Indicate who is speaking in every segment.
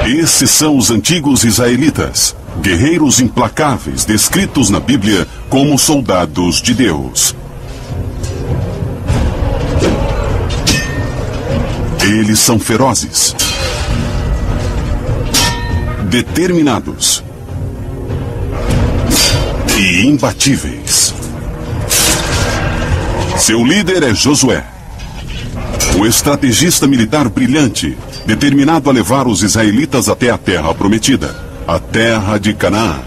Speaker 1: Esses são os antigos israelitas, guerreiros implacáveis descritos na Bíblia como soldados de Deus. Eles são ferozes, determinados e imbatíveis. Seu líder é Josué, o estrategista militar brilhante, determinado a levar os israelitas até a terra prometida, a terra de Canaã.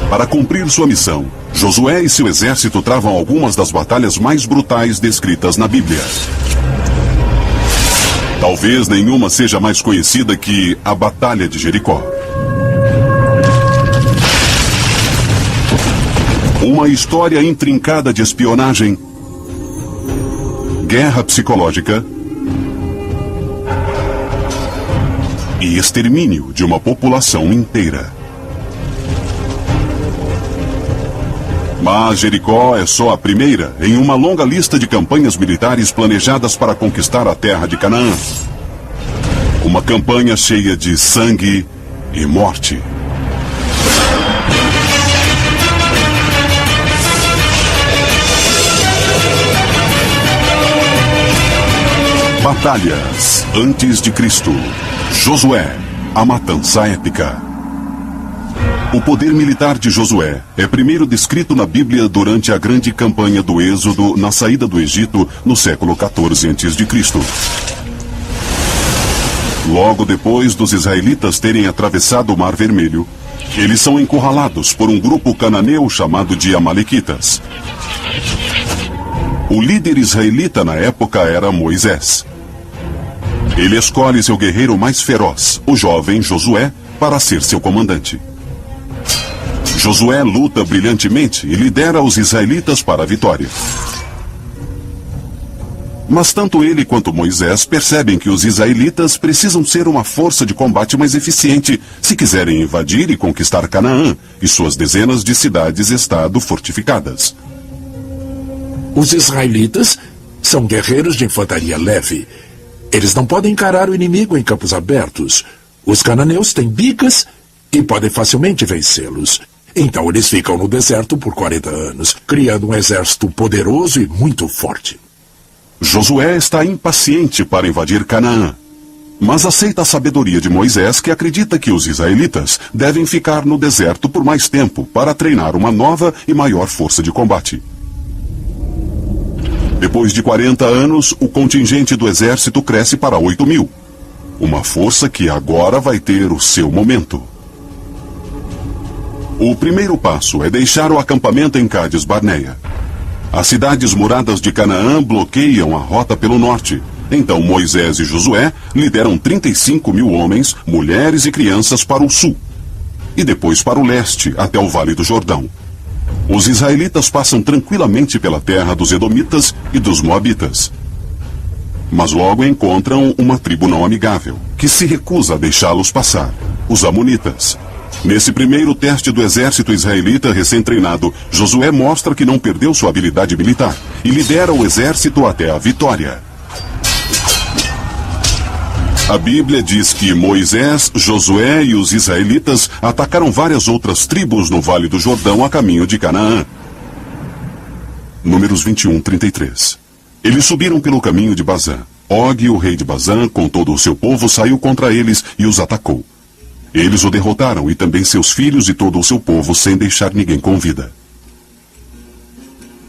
Speaker 1: Para cumprir sua missão, Josué e seu exército travam algumas das batalhas mais brutais descritas na Bíblia. Talvez nenhuma seja mais conhecida que a Batalha de Jericó. Uma história intrincada de espionagem, guerra psicológica e extermínio de uma população inteira. Mas Jericó é só a primeira em uma longa lista de campanhas militares planejadas para conquistar a terra de Canaã. Uma campanha cheia de sangue e morte. Batalhas antes de Cristo. Josué, a matança épica. O poder militar de Josué é primeiro descrito na Bíblia durante a grande campanha do Êxodo na saída do Egito no século 14 a.C. Logo depois dos israelitas terem atravessado o Mar Vermelho, eles são encurralados por um grupo cananeu chamado de Amalequitas. O líder israelita na época era Moisés. Ele escolhe seu guerreiro mais feroz, o jovem Josué, para ser seu comandante. Josué luta brilhantemente e lidera os israelitas para a vitória. Mas tanto ele quanto Moisés percebem que os israelitas precisam ser uma força de combate mais eficiente se quiserem invadir e conquistar Canaã e suas dezenas de cidades-estado fortificadas.
Speaker 2: Os israelitas são guerreiros de infantaria leve. Eles não podem encarar o inimigo em campos abertos. Os cananeus têm bicas e podem facilmente vencê-los. Então eles ficam no deserto por 40 anos, criando um exército poderoso e muito forte.
Speaker 1: Josué está impaciente para invadir Canaã, mas aceita a sabedoria de Moisés, que acredita que os israelitas devem ficar no deserto por mais tempo para treinar uma nova e maior força de combate. Depois de 40 anos, o contingente do exército cresce para 8.000. Uma força que agora vai ter o seu momento. O primeiro passo é deixar o acampamento em Cádiz Barneia. As cidades muradas de Canaã bloqueiam a rota pelo norte. Então Moisés e Josué lideram 35.000 homens, mulheres e crianças para o sul. E depois para o leste, até o Vale do Jordão. Os israelitas passam tranquilamente pela terra dos Edomitas e dos Moabitas. Mas logo encontram uma tribo não amigável, que se recusa a deixá-los passar, os Amonitas. Nesse primeiro teste do exército israelita recém-treinado, Josué mostra que não perdeu sua habilidade militar e lidera o exército até a vitória. A Bíblia diz que Moisés, Josué e os israelitas atacaram várias outras tribos no Vale do Jordão a caminho de Canaã. Números 21:33. Eles subiram pelo caminho de Bazã. Og, o rei de Bazã, com todo o seu povo, saiu contra eles e os atacou. Eles o derrotaram, e também seus filhos e todo o seu povo, sem deixar ninguém com vida.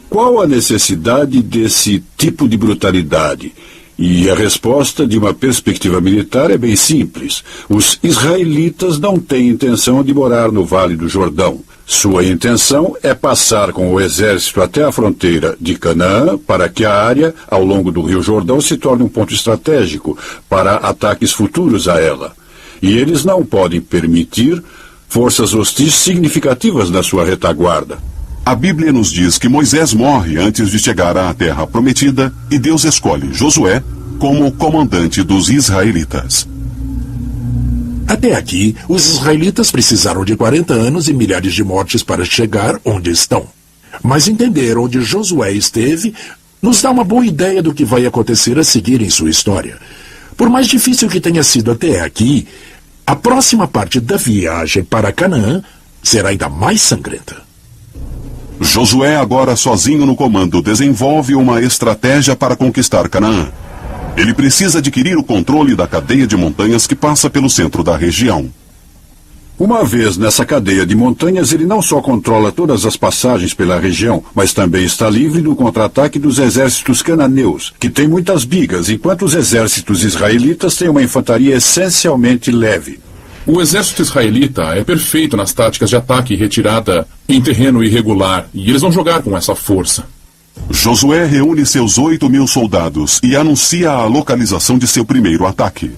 Speaker 3: Qual a necessidade desse tipo de brutalidade? E a resposta, de uma perspectiva militar, é bem simples. Os israelitas não têm intenção de morar no Vale do Jordão. Sua intenção é passar com o exército até a fronteira de Canaã, para que a área, ao longo do Rio Jordão, se torne um ponto estratégico para ataques futuros a ela. E eles não podem permitir forças hostis significativas na sua retaguarda.
Speaker 1: A Bíblia nos diz que Moisés morre antes de chegar à terra prometida e Deus escolhe Josué como comandante dos israelitas.
Speaker 2: Até aqui, os israelitas precisaram de 40 anos e milhares de mortes para chegar onde estão. Mas entender onde Josué esteve nos dá uma boa ideia do que vai acontecer a seguir em sua história. Por mais difícil que tenha sido até aqui, a próxima parte da viagem para Canaã será ainda mais sangrenta.
Speaker 1: Josué, agora sozinho no comando, desenvolve uma estratégia para conquistar Canaã. Ele precisa adquirir o controle da cadeia de montanhas que passa pelo centro da região.
Speaker 3: Uma vez nessa cadeia de montanhas, ele não só controla todas as passagens pela região, mas também está livre do contra-ataque dos exércitos cananeus, que têm muitas bigas, enquanto os exércitos israelitas têm uma infantaria essencialmente leve.
Speaker 4: O exército israelita é perfeito nas táticas de ataque e retirada em terreno irregular, e eles vão jogar com essa força.
Speaker 1: Josué reúne seus 8.000 soldados e anuncia a localização de seu primeiro ataque.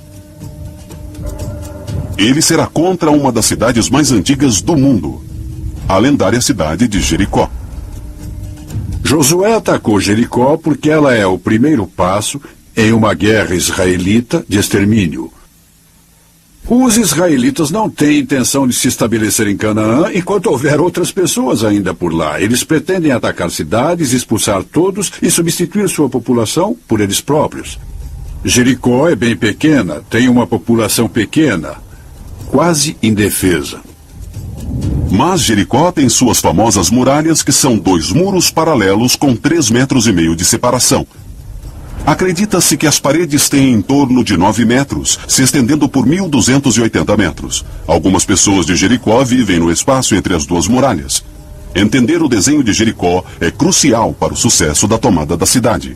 Speaker 1: Ele será contra uma das cidades mais antigas do mundo, a lendária cidade de Jericó.
Speaker 3: Josué atacou Jericó porque ela é o primeiro passo em uma guerra israelita de extermínio. Os israelitas não têm intenção de se estabelecer em Canaã enquanto houver outras pessoas ainda por lá. Eles pretendem atacar cidades, expulsar todos e substituir sua população por eles próprios. Jericó é bem pequena, tem uma população pequena, quase indefesa.
Speaker 1: Mas Jericó tem suas famosas muralhas, que são 2 muros paralelos com 3,5 metros de separação. Acredita-se que as paredes têm em torno de 9 metros, se estendendo por 1.280 metros. Algumas pessoas de Jericó vivem no espaço entre as 2 muralhas. Entender o desenho de Jericó é crucial para o sucesso da tomada da cidade.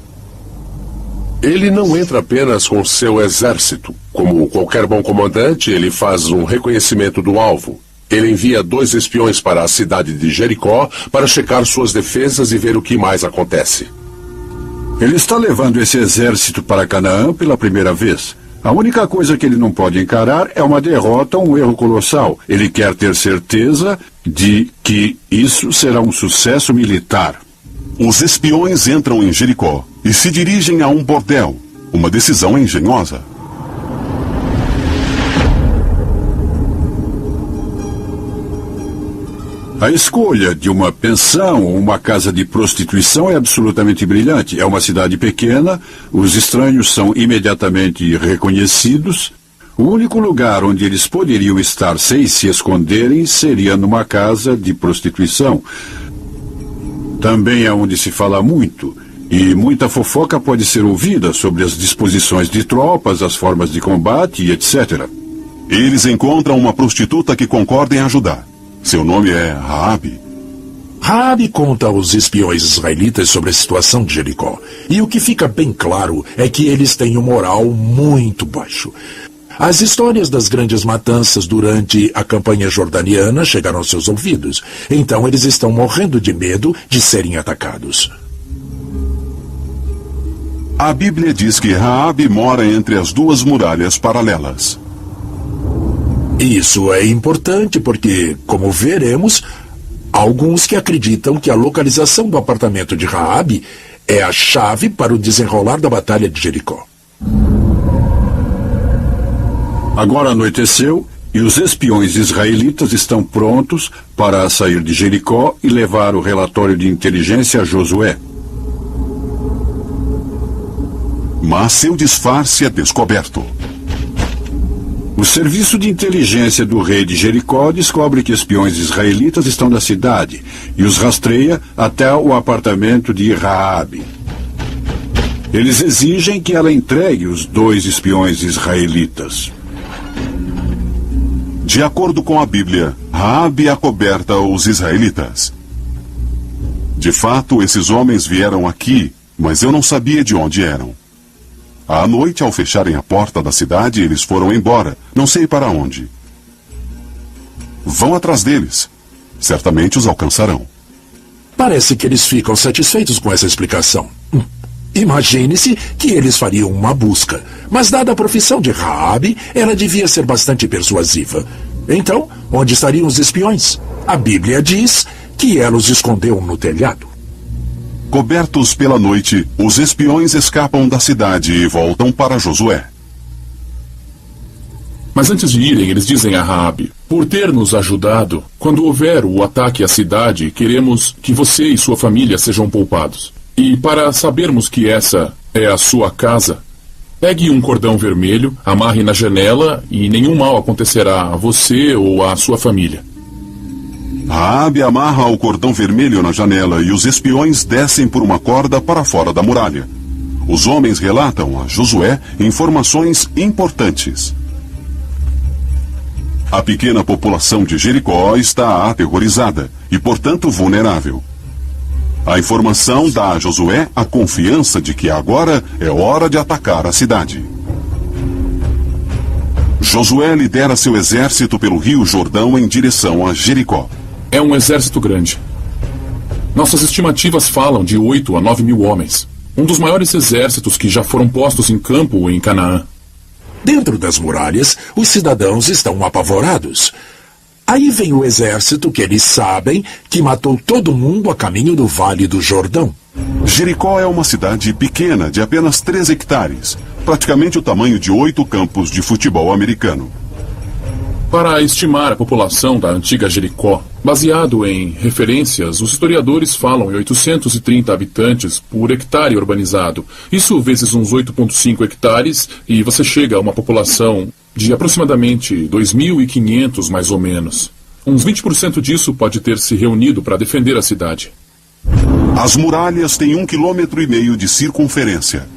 Speaker 5: Ele não entra apenas com seu exército. Como qualquer bom comandante, ele faz um reconhecimento do alvo. Ele envia 2 espiões para a cidade de Jericó para checar suas defesas e ver o que mais acontece.
Speaker 3: Ele está levando esse exército para Canaã pela primeira vez. A única coisa que ele não pode encarar é uma derrota ou um erro colossal. Ele quer ter certeza de que isso será um sucesso militar.
Speaker 1: Os espiões entram em Jericó e se dirigem a um bordel, uma decisão engenhosa.
Speaker 3: A escolha de uma pensão ou uma casa de prostituição é absolutamente brilhante. É uma cidade pequena, os estranhos são imediatamente reconhecidos. O único lugar onde eles poderiam estar sem se esconderem seria numa casa de prostituição. Também é onde se fala muito, e muita fofoca pode ser ouvida sobre as disposições de tropas, as formas de combate e etc.
Speaker 1: Eles encontram uma prostituta que concorda em ajudar. Seu nome é Raabe.
Speaker 2: Raabe conta aos espiões israelitas sobre a situação de Jericó. E o que fica bem claro é que eles têm um moral muito baixo. As histórias das grandes matanças durante a campanha jordaniana chegaram aos seus ouvidos. Então eles estão morrendo de medo de serem atacados.
Speaker 1: A Bíblia diz que Raabe mora entre as 2 muralhas paralelas.
Speaker 2: Isso é importante porque, como veremos, há alguns que acreditam que a localização do apartamento de Raabe é a chave para o desenrolar da Batalha de Jericó.
Speaker 3: Agora anoiteceu e os espiões israelitas estão prontos para sair de Jericó e levar o relatório de inteligência a Josué.
Speaker 1: Mas seu disfarce é descoberto.
Speaker 3: O serviço de inteligência do rei de Jericó descobre que espiões israelitas estão na cidade e os rastreia até o apartamento de Raabe. Eles exigem que ela entregue os 2 espiões israelitas.
Speaker 1: De acordo com a Bíblia, Raabe acoberta os israelitas. De fato, esses homens vieram aqui, mas eu não sabia de onde eram. À noite, ao fecharem a porta da cidade, eles foram embora, não sei para onde. Vão atrás deles. Certamente os alcançarão.
Speaker 2: Parece que eles ficam satisfeitos com essa explicação. Imagine-se que eles fariam uma busca, mas dada a profissão de Raabe, ela devia ser bastante persuasiva. Então, onde estariam os espiões? A Bíblia diz que ela os escondeu no telhado.
Speaker 1: Cobertos pela noite, os espiões escapam da cidade e voltam para Josué.
Speaker 4: Mas antes de irem, eles dizem a Raabe: por ter nos ajudado, quando houver o ataque à cidade, queremos que você e sua família sejam poupados. E para sabermos que essa é a sua casa, Pegue um cordão vermelho, amarre na janela e nenhum mal acontecerá a você ou à sua família.
Speaker 1: Raabe amarra o cordão vermelho na janela e os espiões descem por uma corda para fora da muralha. Os homens relatam a Josué informações importantes. A pequena população de Jericó está aterrorizada e, portanto, vulnerável. A informação dá a Josué a confiança de que agora é hora de atacar a cidade. Josué lidera seu exército pelo rio Jordão em direção a Jericó.
Speaker 4: É um exército grande. Nossas estimativas falam de 8 a 9 mil homens. Um dos maiores exércitos que já foram postos em campo em Canaã.
Speaker 2: Dentro das muralhas, os cidadãos estão apavorados. Aí vem o exército que eles sabem que matou todo mundo a caminho do Vale do Jordão.
Speaker 1: Jericó é uma cidade pequena de apenas 3 hectares, praticamente o tamanho de 8 campos de futebol americano.
Speaker 4: Para estimar a população da antiga Jericó, baseado em referências, os historiadores falam em 830 habitantes por hectare urbanizado. Isso vezes uns 8,5 hectares e você chega a uma população de aproximadamente 2.500 mais ou menos. Uns 20% disso pode ter se reunido para defender a cidade.
Speaker 1: As muralhas têm 1,5 km de circunferência.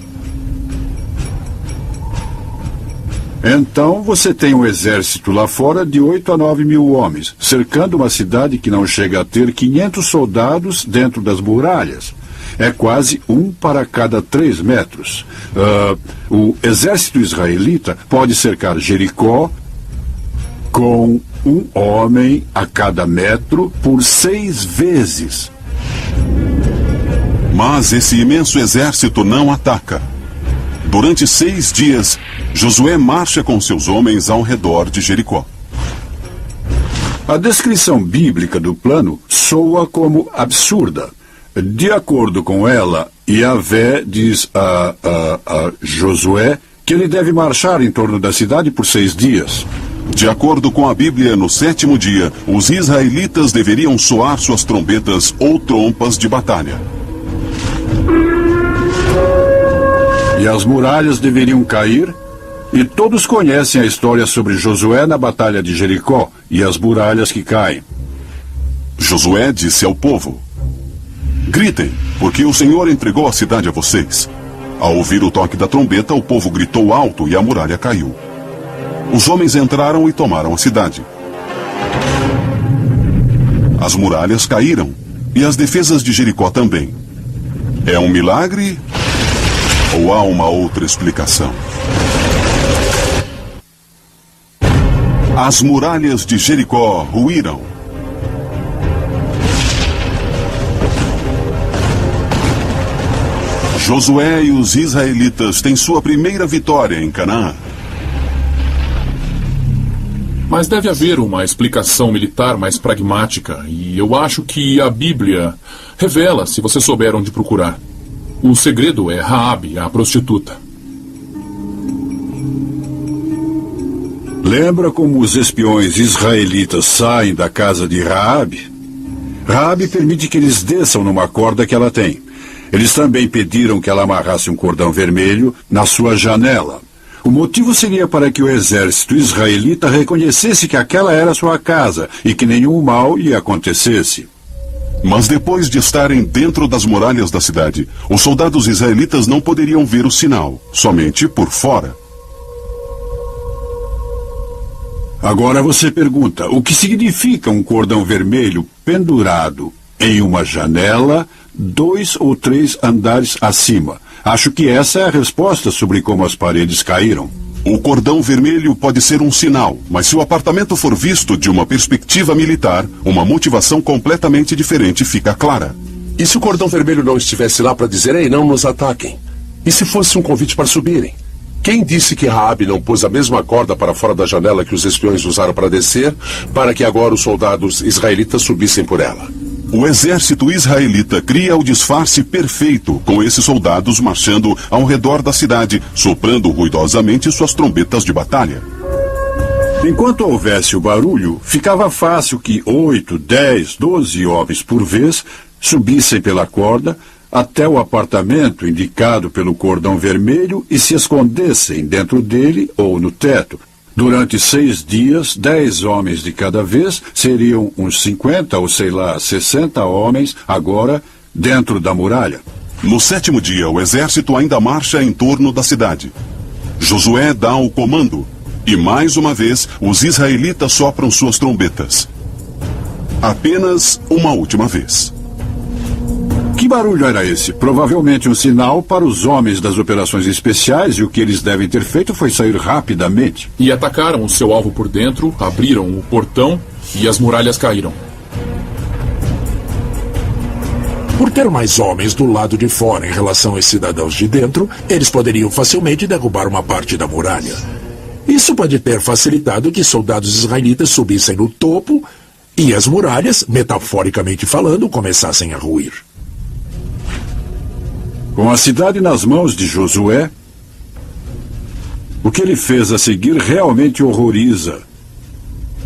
Speaker 3: Então você tem um exército lá fora de 8 a 9 mil homens, cercando uma cidade que não chega a ter 500 soldados dentro das muralhas. É quase 1 para cada 3 metros. O exército israelita pode cercar Jericó com 1 homem a cada metro por 6 vezes.
Speaker 1: Mas esse imenso exército não ataca. Durante 6 dias, Josué marcha com seus homens ao redor de Jericó.
Speaker 3: A descrição bíblica do plano soa como absurda. De acordo com ela, Yahvé diz a Josué que ele deve marchar em torno da cidade por 6 dias.
Speaker 1: De acordo com a Bíblia, no 7º dia, os israelitas deveriam soar suas trombetas ou trompas de batalha.
Speaker 3: E as muralhas deveriam cair, e todos conhecem a história sobre Josué na batalha de Jericó e as muralhas que caem.
Speaker 1: Josué disse ao povo: gritem, porque o Senhor entregou a cidade a vocês. Ao ouvir o toque da trombeta, o povo gritou alto e a muralha caiu. Os homens entraram e tomaram a cidade. As muralhas caíram e as defesas de Jericó também. É um milagre ou há uma outra explicação? As muralhas de Jericó ruíram. Josué e os israelitas têm sua primeira vitória em Canaã.
Speaker 4: Mas deve haver uma explicação militar mais pragmática, e eu acho que a Bíblia revela, se você souber onde procurar. O segredo é Raabe, a prostituta.
Speaker 3: Lembra como os espiões israelitas saem da casa de Raabe? Raabe permite que eles desçam numa corda que ela tem. Eles também pediram que ela amarrasse um cordão vermelho na sua janela. O motivo seria para que o exército israelita reconhecesse que aquela era sua casa e que nenhum mal lhe acontecesse.
Speaker 1: Mas depois de estarem dentro das muralhas da cidade, os soldados israelitas não poderiam ver o sinal, somente por fora.
Speaker 3: Agora você pergunta, o que significa um cordão vermelho pendurado em uma janela 2 ou 3 andares acima? Acho que essa é a resposta sobre como as paredes caíram.
Speaker 1: O cordão vermelho pode ser um sinal, mas se o apartamento for visto de uma perspectiva militar, uma motivação completamente diferente fica clara.
Speaker 5: E se o cordão vermelho não estivesse lá para dizer, ei, não nos ataquem? E se fosse um convite para subirem? Quem disse que Raabe não pôs a mesma corda para fora da janela que os espiões usaram para descer, para que agora os soldados israelitas subissem por ela?
Speaker 1: O exército israelita cria o disfarce perfeito, com esses soldados marchando ao redor da cidade, soprando ruidosamente suas trombetas de batalha.
Speaker 3: Enquanto houvesse o barulho, ficava fácil que 8, 10, 12 homens por vez subissem pela corda, até o apartamento indicado pelo cordão vermelho e se escondessem dentro dele ou no teto. Durante 6 dias, 10 homens de cada vez, seriam uns 50 ou 60 homens, agora dentro da muralha.
Speaker 1: No 7º dia, o exército ainda marcha em torno da cidade. Josué dá o comando e, mais uma vez, os israelitas sopram suas trombetas. Apenas uma última vez.
Speaker 3: Que barulho era esse? Provavelmente um sinal para os homens das operações especiais, e o que eles devem ter feito foi sair rapidamente.
Speaker 4: E atacaram o seu alvo por dentro, abriram o portão e as muralhas caíram.
Speaker 2: Por ter mais homens do lado de fora em relação aos cidadãos de dentro, eles poderiam facilmente derrubar uma parte da muralha. Isso pode ter facilitado que soldados israelitas subissem no topo e as muralhas, metaforicamente falando, começassem a ruir.
Speaker 3: Com a cidade nas mãos de Josué, o que ele fez a seguir realmente horroriza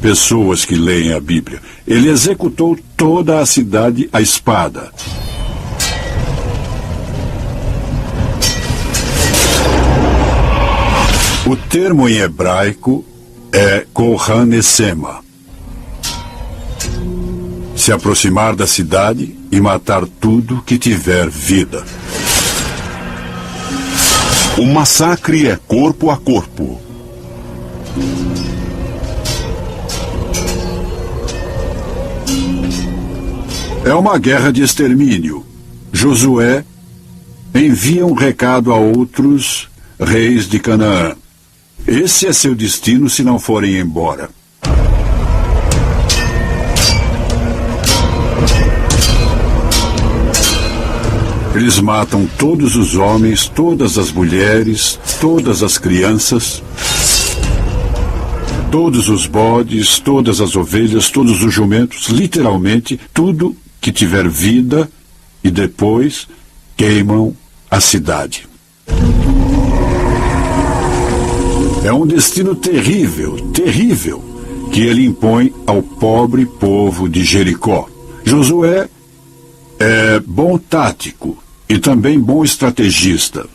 Speaker 3: pessoas que leem a Bíblia. Ele executou toda a cidade à espada. O termo em hebraico é Kohanesema. Se aproximar da cidade e matar tudo que tiver vida.
Speaker 1: O massacre é corpo a corpo.
Speaker 3: É uma guerra de extermínio. Josué envia um recado a outros reis de Canaã. Esse é seu destino se não forem embora. Eles matam todos os homens, todas as mulheres, todas as crianças, todos os bodes, todas as ovelhas, todos os jumentos, literalmente tudo que tiver vida, e depois queimam a cidade. É um destino terrível, terrível, que ele impõe ao pobre povo de Jericó. Josué é bom tático e também bom estrategista.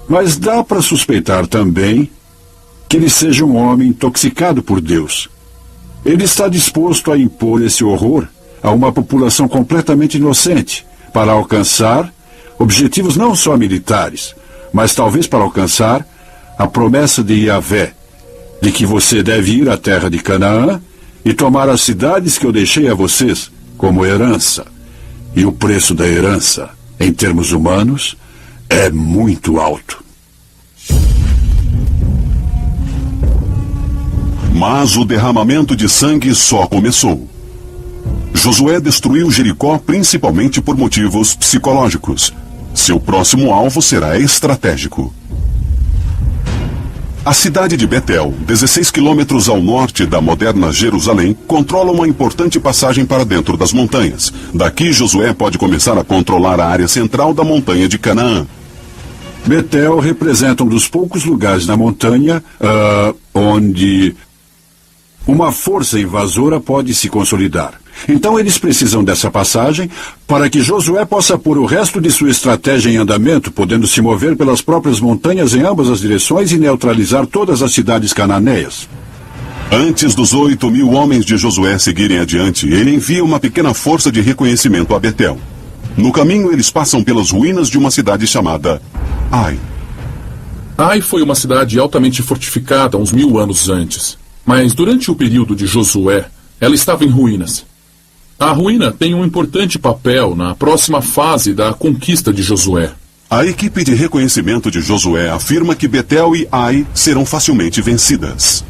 Speaker 3: Mas dá para suspeitar também que ele seja um homem intoxicado por Deus. Ele está disposto a impor esse horror a uma população completamente inocente para alcançar objetivos não só militares, mas talvez para alcançar a promessa de Yahvé, de que você deve ir à terra de Canaã e tomar as cidades que eu deixei a vocês como herança. E o preço da herança, em termos humanos, é muito alto.
Speaker 1: Mas o derramamento de sangue só começou. Josué destruiu Jericó principalmente por motivos psicológicos. Seu próximo alvo será estratégico. A cidade de Betel, 16 quilômetros ao norte da moderna Jerusalém, controla uma importante passagem para dentro das montanhas. Daqui, Josué pode começar a controlar a área central da montanha de Canaã.
Speaker 3: Betel representa um dos poucos lugares na montanha onde uma força invasora pode se consolidar. Então eles precisam dessa passagem para que Josué possa pôr o resto de sua estratégia em andamento, podendo se mover pelas próprias montanhas em ambas as direções e neutralizar todas as cidades cananeias.
Speaker 1: Antes dos 8.000 homens de Josué seguirem adiante, ele envia uma pequena força de reconhecimento a Betel. No caminho, eles passam pelas ruínas de uma cidade chamada Ai.
Speaker 4: Ai foi uma cidade altamente fortificada uns 1000 anos antes. Mas durante o período de Josué, ela estava em ruínas. A ruína tem um importante papel na próxima fase da conquista de Josué.
Speaker 1: A equipe de reconhecimento de Josué afirma que Betel e Ai serão facilmente vencidas.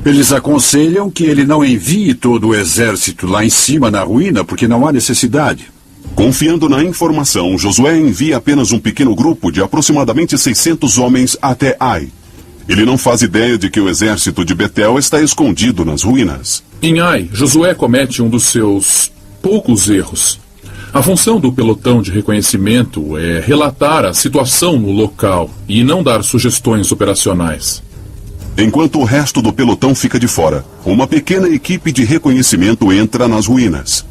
Speaker 3: Eles aconselham que ele não envie todo o exército lá em cima na ruína, porque não há necessidade.
Speaker 1: Confiando na informação, Josué envia apenas um pequeno grupo de aproximadamente 600 homens até Ai. Ele não faz ideia de que o exército de Betel está escondido nas ruínas.
Speaker 4: Em Ai, Josué comete um dos seus poucos erros. A função do pelotão de reconhecimento é relatar a situação no local e não dar sugestões operacionais.
Speaker 1: Enquanto o resto do pelotão fica de fora, uma pequena equipe de reconhecimento entra nas ruínas.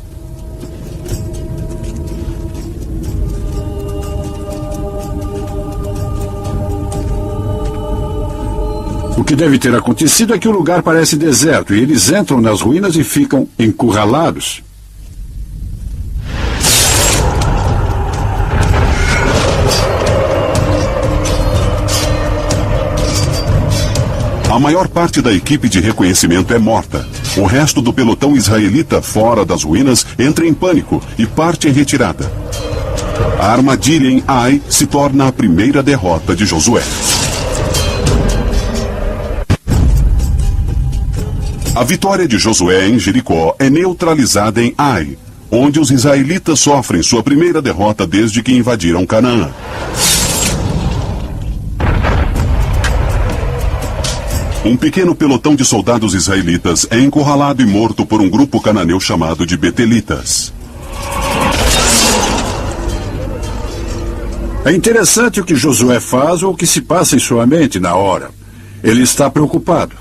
Speaker 3: O que deve ter acontecido é que o lugar parece deserto e eles entram nas ruínas e ficam encurralados.
Speaker 1: A maior parte da equipe de reconhecimento é morta. O resto do pelotão israelita fora das ruínas entra em pânico e parte em retirada. A armadilha em Ai se torna a primeira derrota de Josué. A vitória de Josué em Jericó é neutralizada em Ai, onde os israelitas sofrem sua primeira derrota desde que invadiram Canaã. Um pequeno pelotão de soldados israelitas é encurralado e morto por um grupo cananeu chamado de Betelitas.
Speaker 3: É interessante o que Josué faz ou o que se passa em sua mente na hora. Ele está preocupado.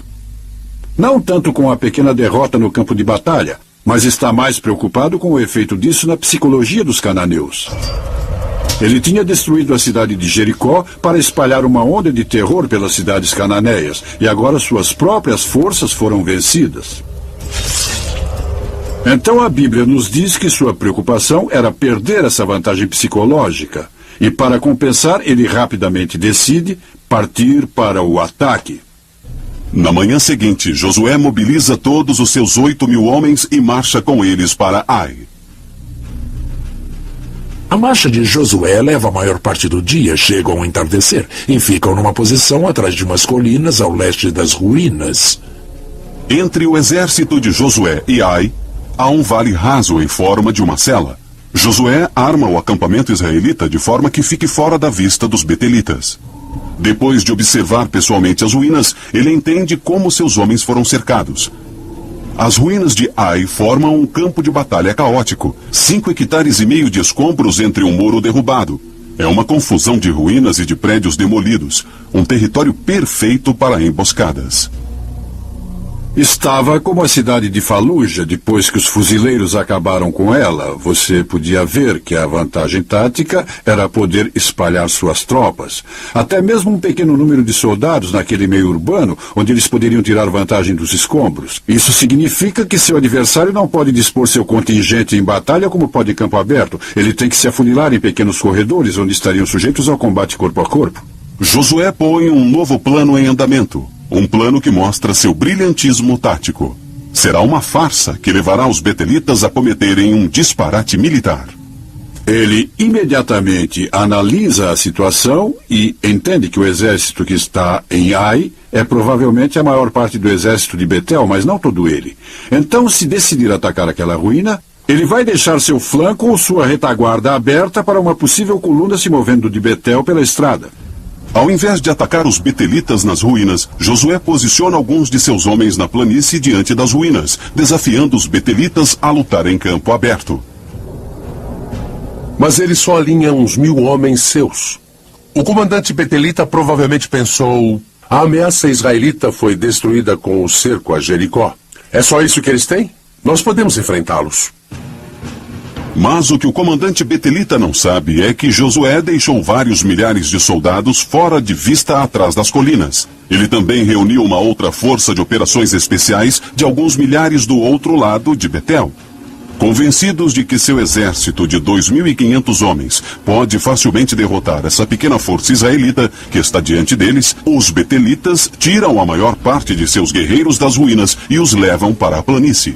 Speaker 3: Não tanto com a pequena derrota no campo de batalha, mas está mais preocupado com o efeito disso na psicologia dos cananeus. Ele tinha destruído a cidade de Jericó para espalhar uma onda de terror pelas cidades cananeias, e agora suas próprias forças foram vencidas. Então a Bíblia nos diz que sua preocupação era perder essa vantagem psicológica, e para compensar, ele rapidamente decide partir para o ataque.
Speaker 1: Na manhã seguinte, Josué mobiliza todos os seus 8.000 homens e marcha com eles para Ai.
Speaker 2: A marcha de Josué leva a maior parte do dia, chegam ao entardecer e ficam numa posição atrás de umas colinas ao leste das ruínas.
Speaker 1: Entre o exército de Josué e Ai, há um vale raso em forma de uma cela. Josué arma o acampamento israelita de forma que fique fora da vista dos betelitas. Depois de observar pessoalmente as ruínas, ele entende como seus homens foram cercados. As ruínas de Ai formam um campo de batalha caótico, 5,5 hectares de escombros entre um muro derrubado. É uma confusão de ruínas e de prédios demolidos, um território perfeito para emboscadas.
Speaker 3: Estava como a cidade de Faluja, depois que os fuzileiros acabaram com ela. Você podia ver que a vantagem tática era poder espalhar suas tropas. Até mesmo um pequeno número de soldados naquele meio urbano, onde eles poderiam tirar vantagem dos escombros. Isso significa que seu adversário não pode dispor seu contingente em batalha como pode em campo aberto. Ele tem que se afunilar em pequenos corredores, onde estariam sujeitos ao combate corpo a corpo.
Speaker 1: Josué põe um novo plano em andamento. Um plano que mostra seu brilhantismo tático. Será uma farsa que levará os betelitas a cometerem um disparate militar.
Speaker 3: Ele imediatamente analisa a situação e entende que o exército que está em Ai é provavelmente a maior parte do exército de Betel, mas não todo ele. Então, se decidir atacar aquela ruína, ele vai deixar seu flanco ou sua retaguarda aberta para uma possível coluna se movendo de Betel pela estrada.
Speaker 1: Ao invés de atacar os betelitas nas ruínas, Josué posiciona alguns de seus homens na planície diante das ruínas, desafiando os betelitas a lutar em campo aberto.
Speaker 5: Mas ele só alinha uns 1.000 homens seus. O comandante betelita provavelmente pensou: a ameaça israelita foi destruída com o cerco a Jericó. É só isso que eles têm? Nós podemos enfrentá-los.
Speaker 1: Mas o que o comandante betelita não sabe é que Josué deixou vários milhares de soldados fora de vista atrás das colinas. Ele também reuniu uma outra força de operações especiais de alguns milhares do outro lado de Betel. Convencidos de que seu exército de 2.500 homens pode facilmente derrotar essa pequena força israelita que está diante deles, os betelitas tiram a maior parte de seus guerreiros das ruínas e os levam para a planície.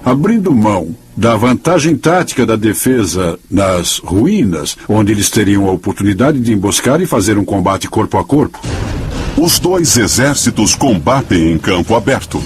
Speaker 3: Abrindo mão da vantagem tática da defesa nas ruínas, onde eles teriam a oportunidade de emboscar e fazer um combate corpo a corpo.
Speaker 1: Os dois exércitos combatem em campo aberto.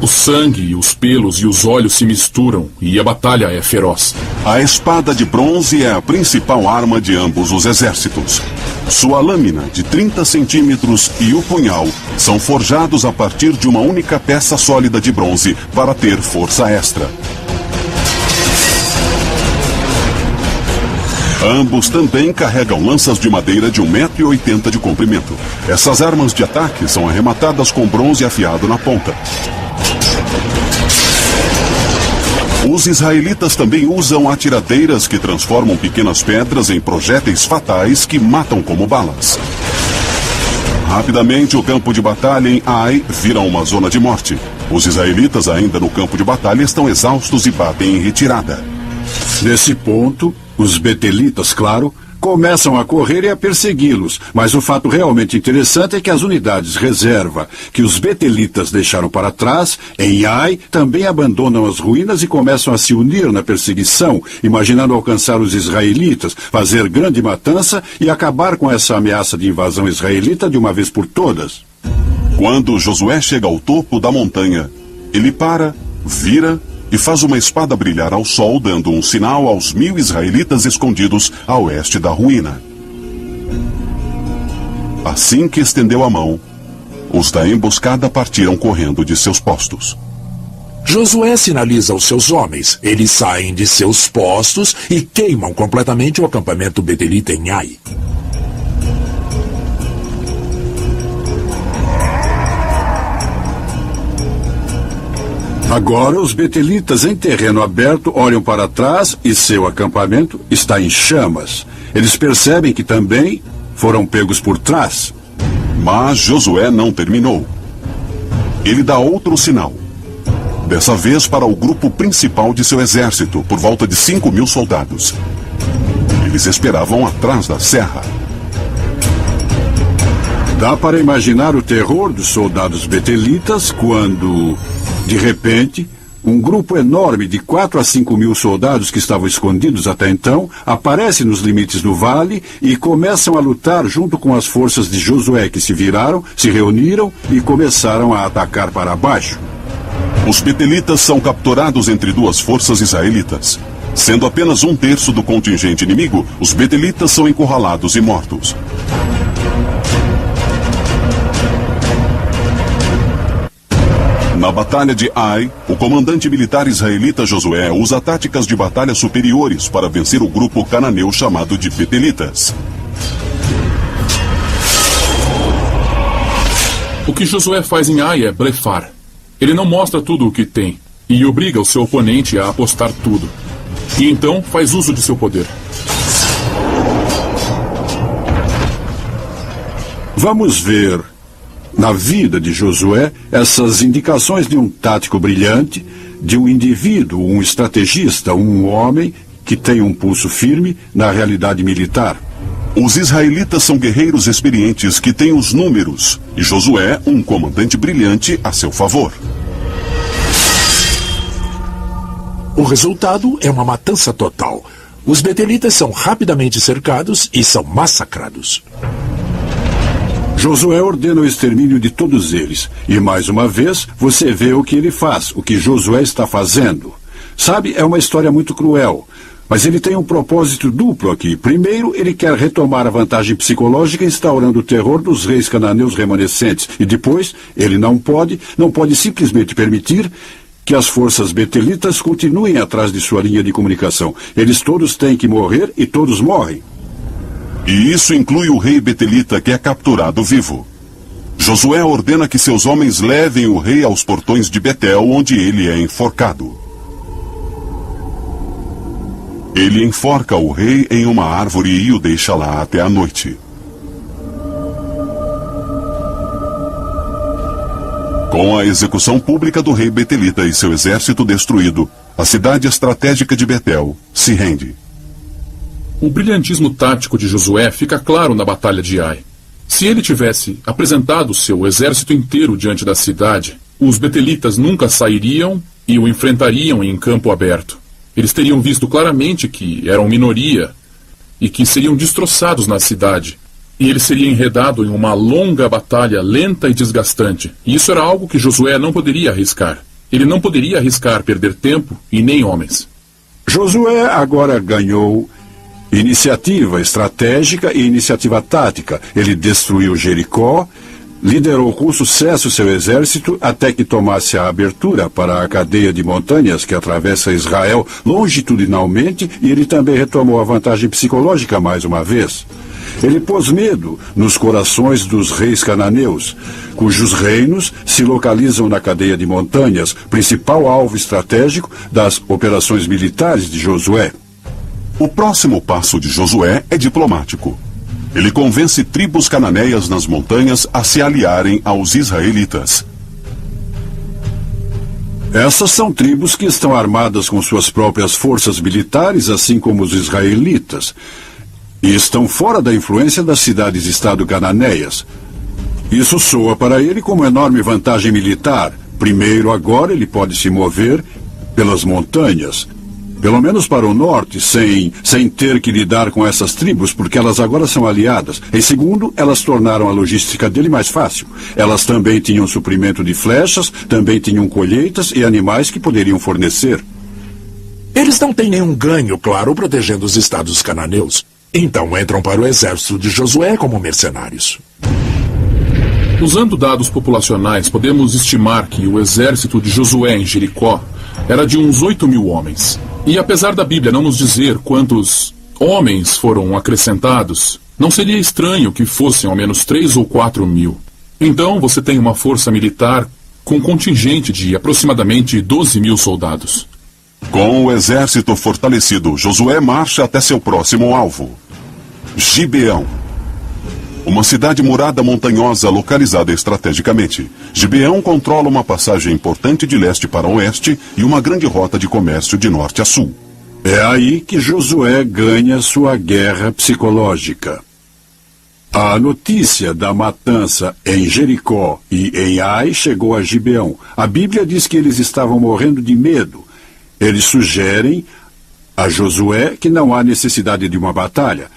Speaker 4: Os sangue, e os pelos e os olhos se misturam e a batalha é feroz.
Speaker 1: A espada de bronze é a principal arma de ambos os exércitos. Sua lâmina, de 30 centímetros, e o punhal são forjados a partir de uma única peça sólida de bronze para ter força extra. Ambos também carregam lanças de madeira de 1,80 m de comprimento. Essas armas de ataque são arrematadas com bronze afiado na ponta. Os israelitas também usam atiradeiras que transformam pequenas pedras em projéteis fatais que matam como balas. Rapidamente, o campo de batalha em Ai vira uma zona de morte. Os israelitas ainda no campo de batalha estão exaustos e batem em retirada.
Speaker 3: Nesse ponto, os betelitas, claro, começam a correr e a persegui-los, mas o fato realmente interessante é que as unidades reserva que os betelitas deixaram para trás, em Ai, também abandonam as ruínas e começam a se unir na perseguição, imaginando alcançar os israelitas, fazer grande matança e acabar com essa ameaça de invasão israelita de uma vez por todas.
Speaker 1: Quando Josué chega ao topo da montanha, ele para, vira e faz uma espada brilhar ao sol, dando um sinal aos 1000 israelitas escondidos a oeste da ruína. Assim que estendeu a mão, os da emboscada partiram correndo de seus postos.
Speaker 2: Josué sinaliza aos seus homens. Eles saem de seus postos e queimam completamente o acampamento betelita em Ai.
Speaker 3: Agora, os betelitas em terreno aberto olham para trás e seu acampamento está em chamas. Eles percebem que também foram pegos por trás.
Speaker 1: Mas Josué não terminou. Ele dá outro sinal. Dessa vez para o grupo principal de seu exército, por volta de 5.000 soldados. Eles esperavam atrás da serra.
Speaker 3: Dá para imaginar o terror dos soldados betelitas quando, de repente, um grupo enorme de 4 a 5 mil soldados que estavam escondidos até então aparece nos limites do vale e começam a lutar junto com as forças de Josué, que se viraram, se reuniram e começaram a atacar para baixo.
Speaker 1: Os betelitas são capturados entre duas forças israelitas. Sendo apenas 1/3 do contingente inimigo, os betelitas são encurralados e mortos. Na batalha de Ai, o comandante militar israelita Josué usa táticas de batalha superiores para vencer o grupo cananeu chamado de betelitas.
Speaker 4: O que Josué faz em Ai é blefar. Ele não mostra tudo o que tem e obriga o seu oponente a apostar tudo. E então faz uso de seu poder.
Speaker 3: Vamos ver na vida de Josué essas indicações de um tático brilhante, de um indivíduo, um estrategista, um homem que tem um pulso firme na realidade militar.
Speaker 1: Os israelitas são guerreiros experientes que têm os números, e Josué, um comandante brilhante, a seu favor.
Speaker 2: O resultado é uma matança total. Os betelitas são rapidamente cercados e são massacrados.
Speaker 3: Josué ordena o extermínio de todos eles. E mais uma vez, você vê o que ele faz, o que Josué está fazendo. Sabe, é uma história muito cruel. Mas ele tem um propósito duplo aqui. Primeiro, ele quer retomar a vantagem psicológica instaurando o terror dos reis cananeus remanescentes. E depois, ele não pode simplesmente permitir que as forças betelitas continuem atrás de sua linha de comunicação. Eles todos têm que morrer e todos morrem.
Speaker 1: E isso inclui o rei betelita, que é capturado vivo. Josué ordena que seus homens levem o rei aos portões de Betel, onde ele é enforcado. Ele enforca o rei em uma árvore e o deixa lá até a noite. Com a execução pública do rei betelita e seu exército destruído, a cidade estratégica de Betel se rende.
Speaker 4: O brilhantismo tático de Josué fica claro na batalha de Ai. Se ele tivesse apresentado seu exército inteiro diante da cidade, os betelitas nunca sairiam e o enfrentariam em campo aberto. Eles teriam visto claramente que eram minoria e que seriam destroçados na cidade. E ele seria enredado em uma longa batalha lenta e desgastante. E isso era algo que Josué não poderia arriscar. Ele não poderia arriscar perder tempo e nem homens.
Speaker 3: Josué agora ganhou iniciativa estratégica e iniciativa tática. Ele destruiu Jericó, liderou com sucesso seu exército até que tomasse a abertura para a cadeia de montanhas que atravessa Israel longitudinalmente, e ele também retomou a vantagem psicológica mais uma vez. Ele pôs medo nos corações dos reis cananeus, cujos reinos se localizam na cadeia de montanhas, principal alvo estratégico das operações militares de Josué.
Speaker 1: O próximo passo de Josué é diplomático. Ele convence tribos cananeias nas montanhas a se aliarem aos israelitas.
Speaker 3: Essas são tribos que estão armadas com suas próprias forças militares, assim como os israelitas, e estão fora da influência das cidades-estado cananeias. Isso soa para ele como enorme vantagem militar. Primeiro, agora ele pode se mover pelas montanhas, pelo menos para o norte, sem ter que lidar com essas tribos, porque elas agora são aliadas. Em segundo, elas tornaram a logística dele mais fácil. Elas também tinham suprimento de flechas, também tinham colheitas e animais que poderiam fornecer.
Speaker 2: Eles não têm nenhum ganho, claro, protegendo os estados cananeus. Então entram para o exército de Josué como mercenários.
Speaker 4: Usando dados populacionais, podemos estimar que o exército de Josué em Jericó era de uns 8.000 homens. E apesar da Bíblia não nos dizer quantos homens foram acrescentados, não seria estranho que fossem ao menos 3 ou 4.000. Então você tem uma força militar com um contingente de aproximadamente 12.000 soldados.
Speaker 1: Com o exército fortalecido, Josué marcha até seu próximo alvo, Gibeão. Uma cidade murada montanhosa localizada estrategicamente. Gibeão controla uma passagem importante de leste para oeste e uma grande rota de comércio de norte a sul.
Speaker 3: É aí que Josué ganha sua guerra psicológica. A notícia da matança em Jericó e em Ai chegou a Gibeão. A Bíblia diz que eles estavam morrendo de medo. Eles sugerem a Josué que não há necessidade de uma batalha,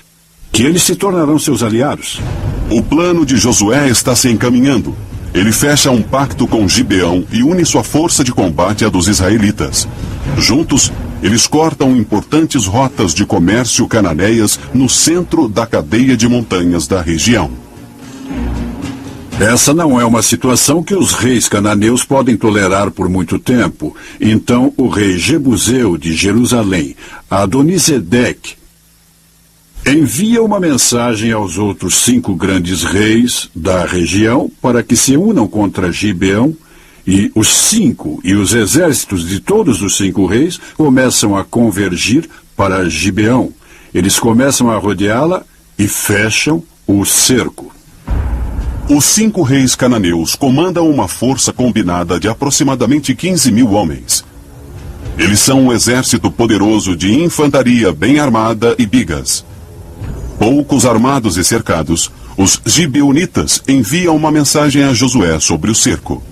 Speaker 3: que eles se tornarão seus aliados.
Speaker 1: O plano de Josué está se encaminhando. Ele fecha um pacto com Gibeão e une sua força de combate à dos israelitas. Juntos, eles cortam importantes rotas de comércio cananeias no centro da cadeia de montanhas da região.
Speaker 3: Essa não é uma situação que os reis cananeus podem tolerar por muito tempo. Então, o rei Jebuseu de Jerusalém, Adonisedeque, envia uma mensagem aos outros 5 grandes reis da região para que se unam contra Gibeão, e os 5 e os exércitos de todos os 5 reis começam a convergir para Gibeão. Eles começam a rodeá-la e fecham o cerco.
Speaker 1: Os 5 reis cananeus comandam uma força combinada de aproximadamente 15.000 homens. Eles são um exército poderoso de infantaria bem armada e bigas. Poucos armados e cercados, os gibeonitas enviam uma mensagem a Josué sobre o cerco.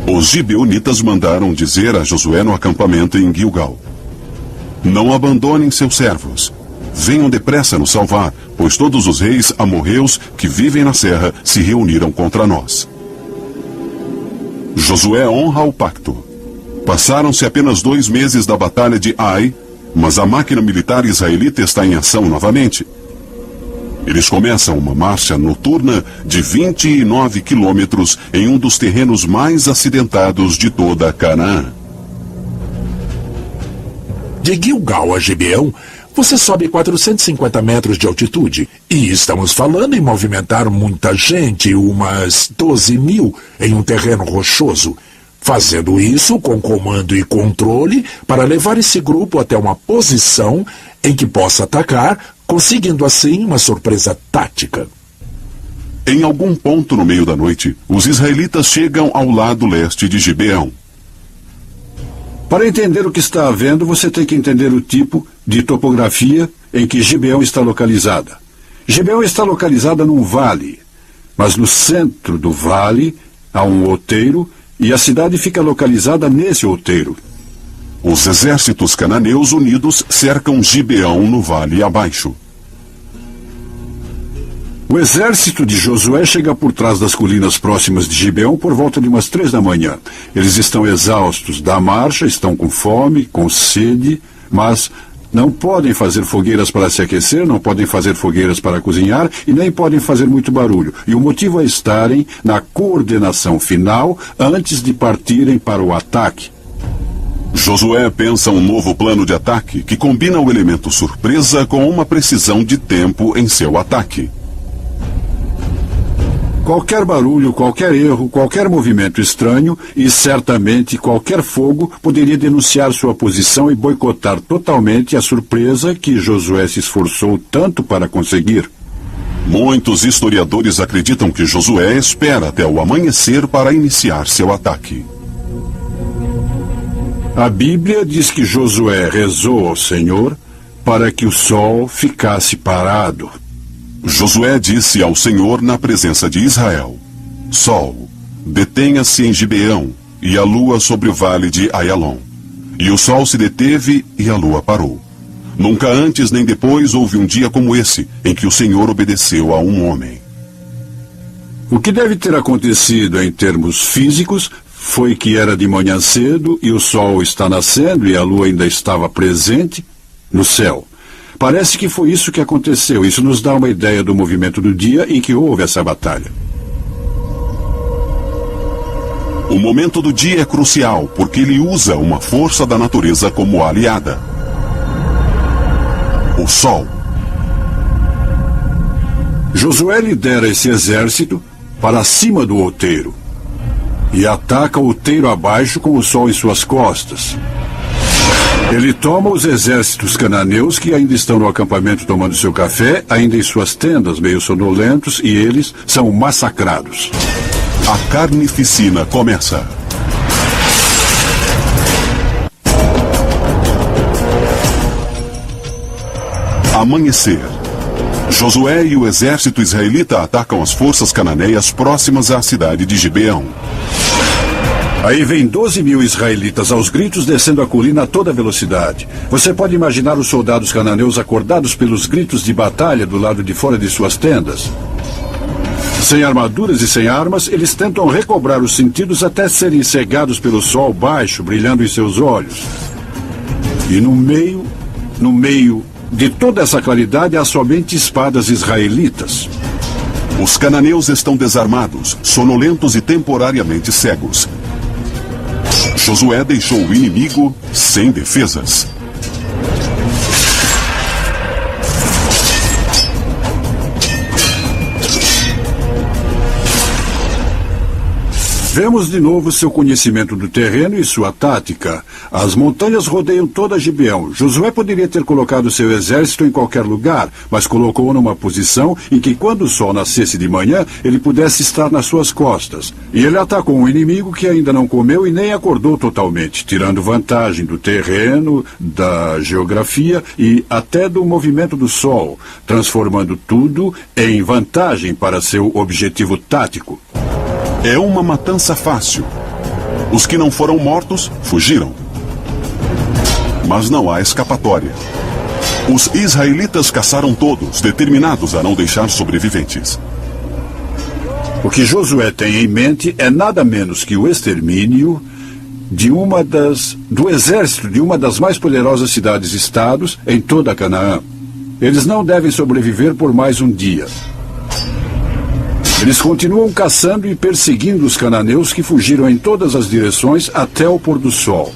Speaker 1: Os gibeonitas mandaram dizer a Josué no acampamento em Gilgal: não abandonem seus servos. Venham depressa nos salvar, pois todos os reis amorreus que vivem na serra se reuniram contra nós. Josué honra o pacto. Passaram-se apenas 2 meses da batalha de Ai, mas a máquina militar israelita está em ação novamente. Eles começam uma marcha noturna de 29 quilômetros em um dos terrenos mais acidentados de toda Canaã.
Speaker 2: De Gilgal a Gibeão, você sobe 450 metros de altitude. E estamos falando em movimentar muita gente, umas 12.000, em um terreno rochoso. Fazendo isso com comando e controle para levar esse grupo até uma posição em que possa atacar, conseguindo assim uma surpresa tática.
Speaker 1: Em algum ponto no meio da noite, os israelitas chegam ao lado leste de Gibeão.
Speaker 3: Para entender o que está havendo, você tem que entender o tipo de topografia em que Gibeão está localizada. Gibeão está localizada num vale, mas no centro do vale há um outeiro e a cidade fica localizada nesse outeiro.
Speaker 1: Os exércitos cananeus unidos cercam Gibeão no vale abaixo.
Speaker 3: O exército de Josué chega por trás das colinas próximas de Gibeão por volta de umas 3 da manhã. Eles estão exaustos da marcha, estão com fome, com sede, mas não podem fazer fogueiras para se aquecer, não podem fazer fogueiras para cozinhar e nem podem fazer muito barulho. E o motivo é estarem na coordenação final antes de partirem para o ataque.
Speaker 1: Josué pensa um novo plano de ataque que combina o elemento surpresa com uma precisão de tempo em seu ataque.
Speaker 3: Qualquer barulho, qualquer erro, qualquer movimento estranho e certamente qualquer fogo poderia denunciar sua posição e boicotar totalmente a surpresa que Josué se esforçou tanto para conseguir.
Speaker 1: Muitos historiadores acreditam que Josué espera até o amanhecer para iniciar seu ataque.
Speaker 3: A Bíblia diz que Josué rezou ao Senhor para que o sol ficasse parado.
Speaker 1: Josué disse ao Senhor na presença de Israel: Sol, detenha-se em Gibeão, e a lua sobre o vale de Aialon. E o sol se deteve e a lua parou. Nunca antes nem depois houve um dia como esse, em que o Senhor obedeceu a um homem.
Speaker 3: O que deve ter acontecido em termos físicos foi que era de manhã cedo e o sol está nascendo e a lua ainda estava presente no céu. Parece que foi isso que aconteceu. Isso nos dá uma ideia do movimento do dia em que houve essa batalha.
Speaker 1: O momento do dia é crucial, porque ele usa uma força da natureza como aliada: o sol.
Speaker 3: Josué lidera esse exército para cima do outeiro e ataca o outeiro abaixo com o sol em suas costas. Ele toma os exércitos cananeus que ainda estão no acampamento tomando seu café, ainda em suas tendas, meio sonolentos, e eles são massacrados.
Speaker 1: A carnificina começa. Amanhecer. Josué e o exército israelita atacam as forças cananeias próximas à cidade de Gibeão.
Speaker 3: Aí vem 12.000 israelitas aos gritos descendo a colina a toda velocidade. Você pode imaginar os soldados cananeus acordados pelos gritos de batalha do lado de fora de suas tendas. Sem armaduras e sem armas, eles tentam recobrar os sentidos até serem cegados pelo sol baixo, brilhando em seus olhos. E no meio de toda essa claridade, há somente espadas israelitas.
Speaker 1: Os cananeus estão desarmados, sonolentos e temporariamente cegos. Josué deixou o inimigo sem defesas.
Speaker 3: Vemos de novo seu conhecimento do terreno e sua tática. As montanhas rodeiam toda Gibeão. Josué poderia ter colocado seu exército em qualquer lugar, mas colocou-o numa posição em que, quando o sol nascesse de manhã, ele pudesse estar nas suas costas. E ele atacou um inimigo que ainda não comeu e nem acordou totalmente, tirando vantagem do terreno, da geografia e até do movimento do sol, transformando tudo em vantagem para seu objetivo tático.
Speaker 1: É uma matança fácil. Os que não foram mortos, fugiram. Mas não há escapatória. Os israelitas caçaram todos, determinados a não deixar sobreviventes.
Speaker 3: O que Josué tem em mente é nada menos que o extermínio do exército de uma das mais poderosas cidades-estados em toda Canaã. Eles não devem sobreviver por mais um dia. Eles continuam caçando e perseguindo os cananeus que fugiram em todas as direções até o pôr do sol.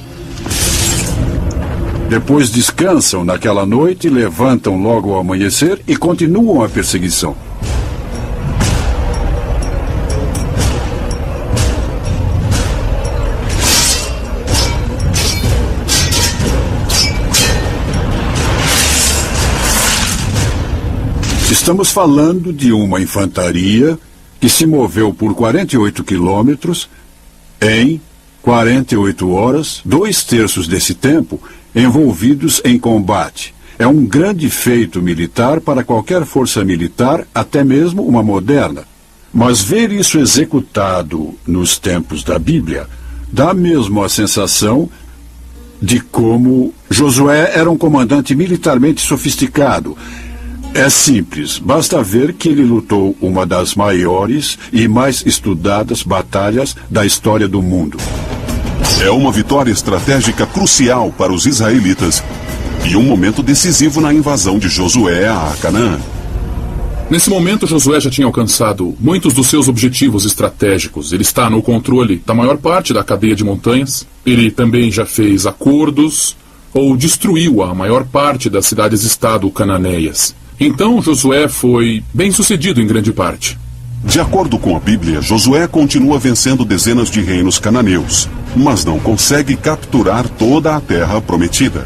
Speaker 3: Depois descansam naquela noite, levantam logo ao amanhecer e continuam a perseguição. Estamos falando de uma infantaria que se moveu por 48 quilômetros em 48 horas, 2/3 desse tempo envolvidos em combate. É um grande feito militar para qualquer força militar, até mesmo uma moderna. Mas ver isso executado nos tempos da Bíblia dá mesmo a sensação de como Josué era um comandante militarmente sofisticado. É simples, basta ver que ele lutou uma das maiores e mais estudadas batalhas da história do mundo.
Speaker 1: É uma vitória estratégica crucial para os israelitas e um momento decisivo na invasão de Josué a Canaã.
Speaker 4: Nesse momento, Josué já tinha alcançado muitos dos seus objetivos estratégicos. Ele está no controle da maior parte da cadeia de montanhas. Ele também já fez acordos ou destruiu a maior parte das cidades-estado cananeias. Então, Josué foi bem-sucedido em grande parte.
Speaker 1: De acordo com a Bíblia, Josué continua vencendo dezenas de reinos cananeus, mas não consegue capturar toda a terra prometida.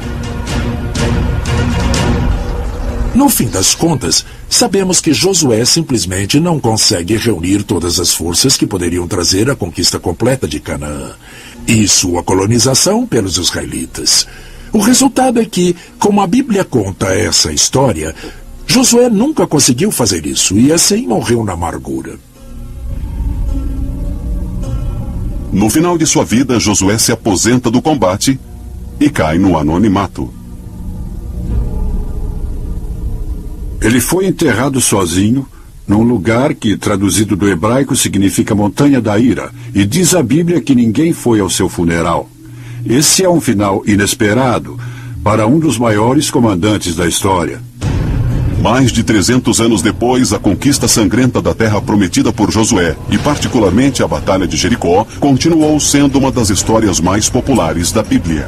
Speaker 2: No fim das contas, sabemos que Josué simplesmente não consegue reunir todas as forças que poderiam trazer a conquista completa de Canaã e sua colonização pelos israelitas. O resultado é que, como a Bíblia conta essa história, Josué nunca conseguiu fazer isso e assim morreu na amargura.
Speaker 1: No final de sua vida, Josué se aposenta do combate e cai no anonimato.
Speaker 3: Ele foi enterrado sozinho num lugar que, traduzido do hebraico, significa Montanha da Ira, e diz a Bíblia que ninguém foi ao seu funeral. Esse é um final inesperado para um dos maiores comandantes da história.
Speaker 1: Mais de 300 anos depois, a conquista sangrenta da terra prometida por Josué, e particularmente a Batalha de Jericó, continuou sendo uma das histórias mais populares da Bíblia.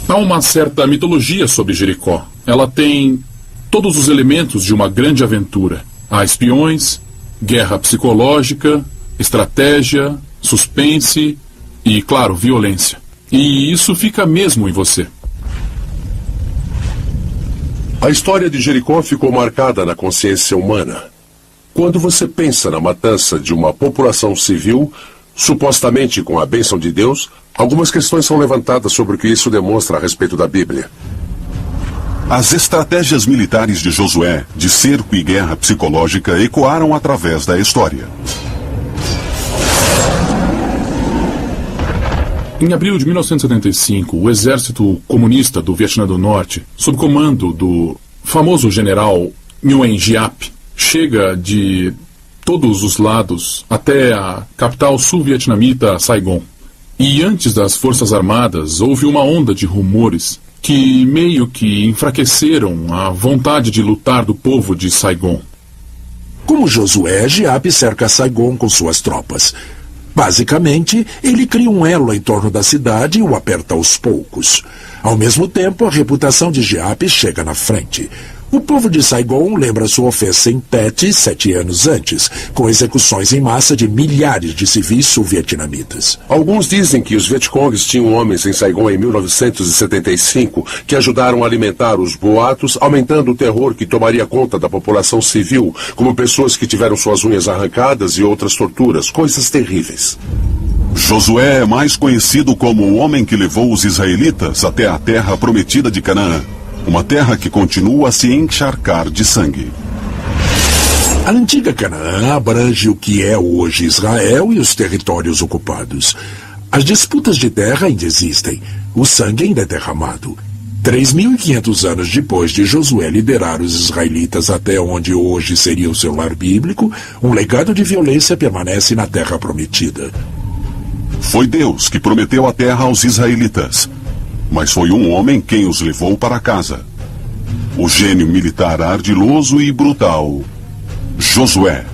Speaker 4: Há uma certa mitologia sobre Jericó. Ela tem todos os elementos de uma grande aventura. Há espiões, guerra psicológica, estratégia, suspense e, claro, violência. E isso fica mesmo em você.
Speaker 5: A história de Jericó ficou marcada na consciência humana. Quando você pensa na matança de uma população civil, supostamente com a bênção de Deus, algumas questões são levantadas sobre o que isso demonstra a respeito da Bíblia.
Speaker 1: As estratégias militares de Josué, de cerco e guerra psicológica, ecoaram através da história.
Speaker 4: Em abril de 1975, o exército comunista do Vietnã do Norte, sob comando do famoso general Nguyen Giap, chega de todos os lados até a capital sul-vietnamita, Saigon. E antes das Forças Armadas, houve uma onda de rumores que meio que enfraqueceram a vontade de lutar do povo de Saigon.
Speaker 2: Como Josué, Giap cerca Saigon com suas tropas. Basicamente, ele cria um elo em torno da cidade e o aperta aos poucos. Ao mesmo tempo, a reputação de Giap chega na frente. O povo de Saigon lembra sua ofensa em Tet 7 anos antes, com execuções em massa de milhares de civis sul-vietnamitas.
Speaker 5: Alguns dizem que os Vietcongs tinham homens em Saigon em 1975 que ajudaram a alimentar os boatos, aumentando o terror que tomaria conta da população civil, como pessoas que tiveram suas unhas arrancadas e outras torturas, coisas terríveis.
Speaker 1: Josué é mais conhecido como o homem que levou os israelitas até a terra prometida de Canaã. Uma terra que continua a se encharcar de sangue.
Speaker 2: A antiga Canaã abrange o que é hoje Israel e os territórios ocupados. As disputas de terra ainda existem. O sangue ainda é derramado. 3.500 anos depois de Josué liderar os israelitas até onde hoje seria o seu lar bíblico, um legado de violência permanece na terra prometida.
Speaker 1: Foi Deus que prometeu a terra aos israelitas. Mas foi um homem quem os levou para casa. O gênio militar ardiloso e brutal, Josué.